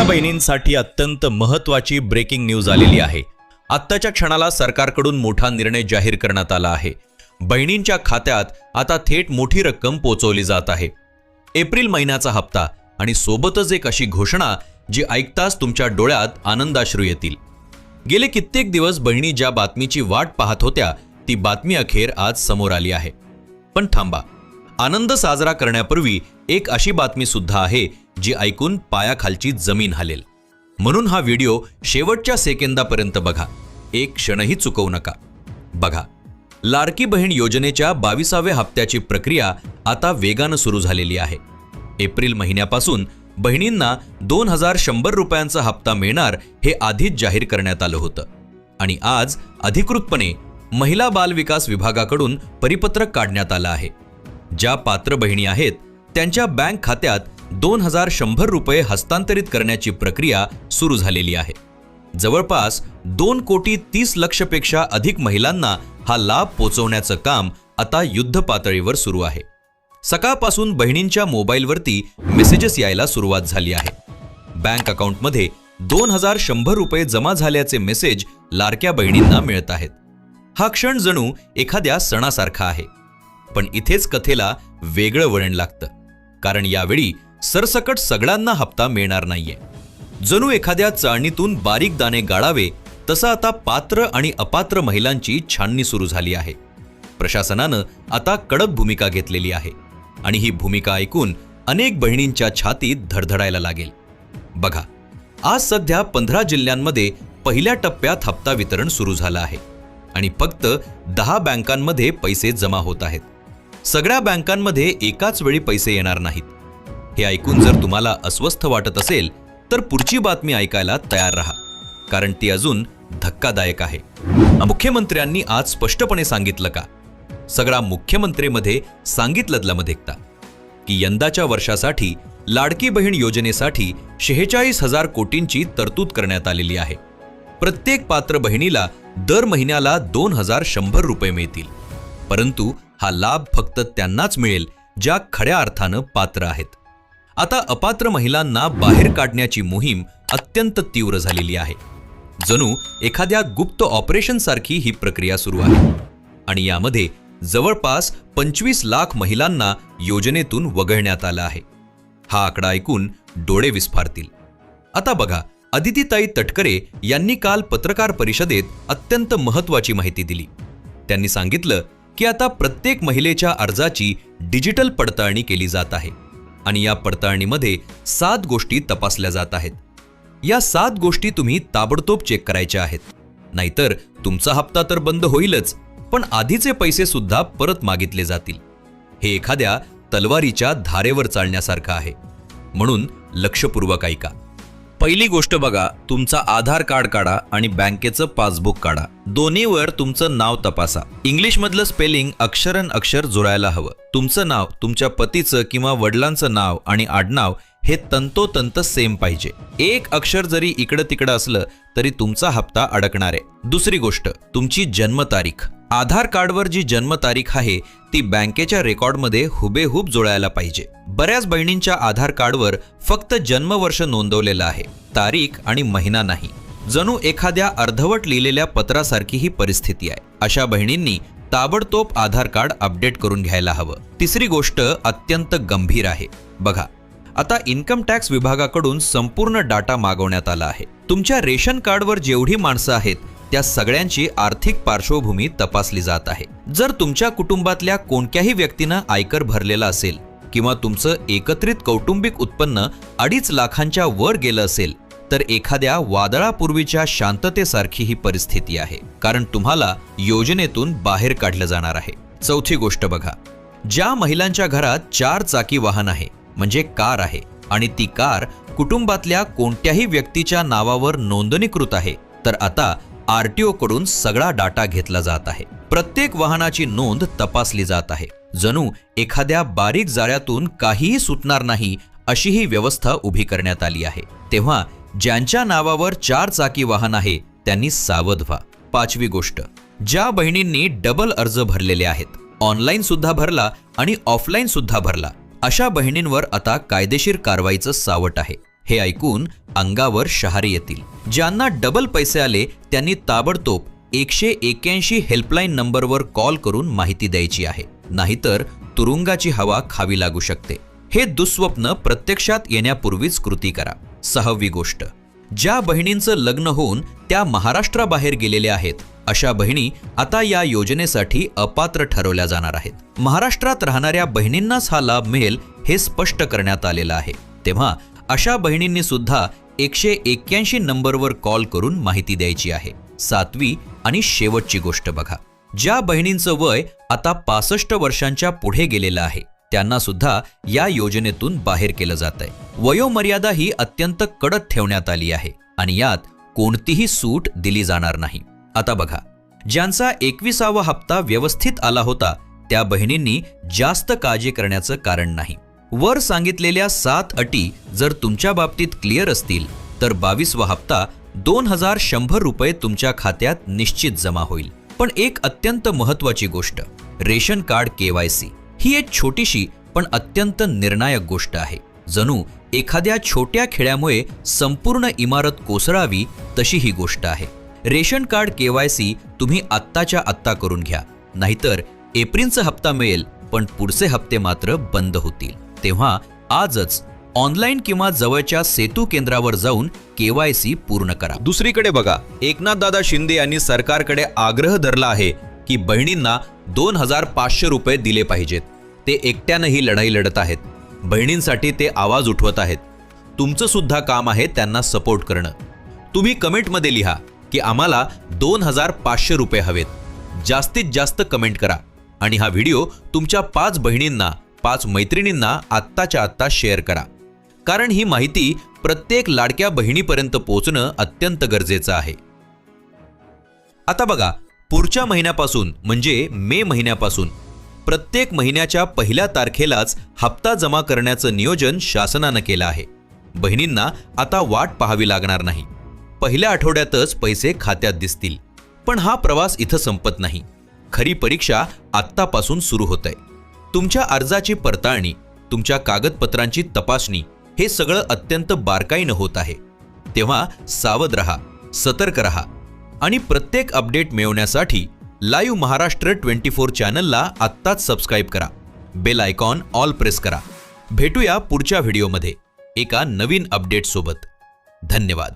लाडक्या बहिणींसाठी अत्यंत महत्त्वाची ब्रेकिंग न्यूज आलेली आहे। आत्ताच्या क्षणाला सरकारकडून मोठा निर्णय जाहीर करण्यात आला आहे। बहिणींच्या खात्यात आता थेट मोठी रक्कम पोहोचवली जात आहे। एप्रिल महिन्याचा हप्ता आणि सोबतच एक अशी घोषणा जी ऐकताच तुमच्या डोळ्यात आनंदाश्रू येतील। गेले कित्येक दिवस बहिणी ज्या बातमीची वाट पाहत होत्या ती बातमी अखेर आज समोर आली आहे। पण थांबा, आनंद साजरा करण्यापूर्वी एक अशी बातमी सुद्धा आहे जी ऐकून पायाखालची जमीन हलेल। म्हणून हा व्हिडिओ शेवटच्या सेकंदापर्यंत बघा, एक क्षणही चुकवू नका। बघा, लाडकी बहीण योजनेच्या 22व्या हप्त्याची प्रक्रिया आता वेगाने सुरू झालेली आहे। एप्रिल महिन्यापासून बहिणींना 2100 रुपयांचा हप्ता मिळणार हे आधीच जाहीर करण्यात आलं होतं आणि आज अधिकृतपणे महिला बाल विकास विभागाकडून परिपत्रक काढण्यात आलं आहे। ज्या पात्र बहिणी आहेत त्यांच्या बँक खात्यात 2100 रुपये हस्तांतरित करण्याची प्रक्रिया सुरू झालेली आहे। जवळपास 2,30,00,000 पेक्षा अधिक महिलांना हा लाभ पोहोचवण्याचं काम आता युद्ध पातळीवर सुरू आहे। सकाळपासून बहिणींच्या मोबाईलवरती मेसेजेस यायला सुरुवात झाली आहे। बँक अकाउंटमध्ये 2100 रुपये जमा झाल्याचे मेसेज लाडक्या बहिणींना मिळत आहेत। हा क्षण जणू एखाद्या सणासारखा आहे। पण इथेच कथेला वेगळं वळण लागतं, कारण यावेळी सरसकट सगळ्यांना हप्ता मिळणार नाहीये। जणू एखाद्या चाळणीतून बारीक दाणे गाळावे तसं आता पात्र आणि अपात्र महिलांची छाननी सुरू झाली आहे। प्रशासनानं आता कडक भूमिका घेतलेली आहे आणि ही भूमिका ऐकून अनेक बहिणींच्या छातीत धडधडायला लागेल। बघा, आज सध्या 15 जिल्ह्यांमध्ये पहिल्या टप्प्यात हप्ता वितरण सुरू झालं आहे आणि फक्त 10 बँकांमध्ये पैसे जमा होत आहेत। सगळ्या बँकांमध्ये एकाच वेळी पैसे येणार नाहीत। हे ऐकून जर तुम्हाला अस्वस्थ वाटत असेल तर पुढची बातमी ऐकायला तयार राहा, कारण ती अजून धक्कादायक आहे। मुख्यमंत्र्यांनी आज स्पष्टपणे सांगितलं का? सगळा मुख्यमंत्रीमध्ये सांगितलं देखता की यंदाच्या वर्षासाठी लाडकी बहीण योजनेसाठी 46,000 कोटींची तरतूद करण्यात आलेली आहे। प्रत्येक पात्र बहिणीला दर महिन्याला 2100 रुपये मिळतील, परंतु हा लाभ फक्त त्यांनाच मिळेल ज्या खऱ्या अर्थानं पात्र आहेत। आता अपात्र महिलांना बाहेर काढण्याची मोहीम अत्यंत तीव्र झालेली आहे। जणू एखाद्या गुप्त ऑपरेशन सारखी ही प्रक्रिया सुरू आहे आणि यामध्ये जवळपास 25 लाख महिलांना योजनेतून वगळण्यात आलं आहे। हा आकडा ऐकून डोळे विस्फारतील। आता बघा, अदितीताई तटकरे यांनी काल पत्रकार परिषदेत अत्यंत महत्त्वाची माहिती दिली। त्यांनी सांगितलं की आता प्रत्येक महिलेच्या अर्जाची डिजिटल पडताळणी केली जात आहे आणि या पडताळणीमध्ये 7 गोष्टी तपासल्या जात आहेत। या 7 गोष्टी तुम्ही ताबडतोब चेक करायच्या आहेत, नाहीतर तुमचा हप्ता तर बंद होईलच, पण आधीचे पैसे सुद्धा परत मागितले जातील। हे एखाद्या तलवारीच्या धारेवर चालण्यासारखं आहे, म्हणून लक्षपूर्वक ऐका। पहिली गोष्ट बघा, तुमचा आधार कार्ड काढा आणि बँकेचं पासबुक काढा। दोन्हीवर तुमचं नाव तपासा। इंग्लिश मधलं स्पेलिंग अक्षरन अक्षर जुळायला हवं। तुमचं नाव तुमच्या पतीचं किंवा वडिलांचं नाव आणि आडनाव हे तंतोतंत सेम पाहिजे। एक अक्षर जरी इकडं तिकडं असलं तरी तुमचा हप्ता अडकणार आहे। दुसरी गोष्ट, तुमची जन्मतारीख। आधार कार्डवर जी जन्मतारीख आहे ती बँकेच्या रेकॉर्डमध्ये हुबेहूब जुळायला पाहिजे। बऱ्याच बहिणींच्या आधार कार्डवर फक्त जन्मवर्ष नोंदवलेलं आहे, तारीख आणि महिना नाही। जणू एखाद्या अर्धवट लिहिलेल्या पत्रासारखी ही परिस्थिती आहे। अशा बहिणींनी ताबडतोब आधार कार्ड अपडेट करून घ्यायला हवं। तिसरी गोष्ट अत्यंत गंभीर आहे। बघा, आता इन्कम टॅक्स विभागाकडून संपूर्ण डाटा मागवण्यात आला आहे। तुमच्या रेशन कार्डवर जेवढी माणसं आहेत त्या सगळ्यांची आर्थिक पार्श्वभूमी तपासली जात आहे। जर तुमच्या कुटुंबातल्या कोणत्याही व्यक्तीनं आयकर भरलेला असेल किंवा तुमचं एकत्रित कौटुंबिक उत्पन्न 2.5 लाखांच्या वर गेलं असेल तर एखाद्या वादळापूर्वीच्या शांततेसारखी ही परिस्थिती आहे, कारण तुम्हाला योजनेतून बाहेर काढलं जाणार आहे। चौथी गोष्ट बघा, ज्या महिलांच्या घरात 4 चाकी वाहन आहे म्हणजे कार आहे आणि ती कार कुटुंबातल्या कोणत्याही व्यक्तीच्या नावावर नोंदणीकृत आहे, तर आता आरटीओ कडून सगळा डाटा घेतला जात आहे। प्रत्येक वाहनाची नोंद तपासली जात आहे। जणू एखाद्या बारीक जाळ्यातून काहीही सुटणार नाही अशी ही व्यवस्था उभी करण्यात आली आहे। तेव्हा ज्यांच्या नावावर 4 चाकी वाहन आहे त्यांनी सावध व्हा। पाचवी गोष्ट, ज्या बहिणींनी डबल अर्ज भरलेले आहेत, ऑनलाईन सुद्धा भरला आणि ऑफलाईन सुद्धा भरला, अशा बहिणींवर आता कायदेशीर कारवाईचं सावट आहे। हे ऐकून अंगावर शहारे येतील. ज्यांना डबल पैसे आले त्यांनी ताबडतोब 181 हेल्पलाईन नंबरवर कॉल करून माहिती द्यायची आहे, नाहीतर तुरुंगाची हवा खावी लागू शकते. हे दुःस्वप्न प्रत्यक्षात येण्यापूर्वीच कृती करा. 6वी गोष्ट, ज्या बहिणींचं लग्न होऊन त्या महाराष्ट्राबाहेर गेलेल्या आहेत अशा बहिणी आता या योजनेसाठी अपात्र ठरवल्या जाणार आहेत. महाराष्ट्रात राहणाऱ्या बहिणींनाच हा लाभ मिळेल हे स्पष्ट करण्यात आलेलं आहे. तेव्हा अशा बहिणींनी सुद्धा 181 नंबरवर कॉल करून माहिती द्यायची आहे. 7वी आणि शेवटची गोष्ट बघा, ज्या बहिणींचं वय आता 65 वर्षांच्या पुढे गेलेलं आहे त्यांना सुद्धा या योजनेतून बाहेर केलं जात आहे. वयोमर्यादा ही अत्यंत कडक ठेवण्यात आली आहे आणि यात कोणतीही सूट दिली जाणार नाही. आता बघा, ज्यांचा 21वा हप्ता व्यवस्थित आला होता त्या बहिणींनी जास्त काळजी करण्याचं कारण नाही. वर सांगितलेल्या 7 अटी जर तुमच्या बाबतीत क्लिअर असतील तर 22वा हप्ता 2100 रुपये तुमच्या खात्यात निश्चित जमा होईल. पण एक अत्यंत महत्त्वाची गोष्ट, रेशन कार्ड KYC ही एक छोटीशी पण अत्यंत निर्णायक गोष्ट आहे. जणू एखाद्या छोट्या खेड्यामुळे संपूर्ण इमारत कोसळावी तशी ही गोष्ट आहे. रेशन कार्ड KYC तुम्ही आत्ताच्या आत्ता करून घ्या, नाहीतर एप्रिलचा हप्ता मिळेल पण पुढचे हप्ते मात्र बंद होतील. तेव्हा आजच ऑनलाईन किंवा जवळच्या सेतू केंद्रावर जाऊन KYC पूर्ण करा. दुसरीकडे बघा, एकनाथदादा शिंदे यांनी सरकारकडे आग्रह धरला आहे की बहिणींना 2500 रुपये दिले पाहिजेत. ते एकट्यानं ही लढाई लढत आहेत. बहिणींसाठी ते आवाज उठवत आहेत. तुमचं सुद्धा काम आहे त्यांना सपोर्ट करणं. तुम्ही कमेंटमध्ये लिहा की आम्हाला 2500 रुपये हवेत. जास्तीत जास्त कमेंट करा आणि हा व्हिडिओ तुमच्या 5 बहिणींना 5 मैत्रिणींना आत्ताच्या आत्ता शेअर करा, कारण ही माहिती प्रत्येक लाडक्या बहिणीपर्यंत पोहोचणं अत्यंत गरजेचं आहे. आता बघा, पुढच्या महिन्यापासून म्हणजे मे महिन्यापासून प्रत्येक महिन्याच्या 1 तारखेलाच हप्ता जमा करण्याचं नियोजन शासनानं केलं आहे. बहिणींना आता वाट पाहावी लागणार नाही. पहिल्या आठवड्यातच पैसे खात्यात दिसतील. पण हा प्रवास इथं संपत नाही. खरी परीक्षा आत्तापासून सुरू होत आहे. तुमच्या अर्जाची पडताळणी, तुमच्या कागदपत्रांची तपासणी हे सगळं अत्यंत बारकाईनं होत आहे. तेव्हा सावध रहा, सतर्क रहा आणि प्रत्येक अपडेट मिळवण्यासाठी लाईव्ह महाराष्ट्र 24 चॅनलला आत्ताच सबस्क्राईब करा. बेल आयकॉन ऑल प्रेस करा. भेटूया पुढच्या व्हिडिओमध्ये एका नवीन अपडेट सोबत. धन्यवाद.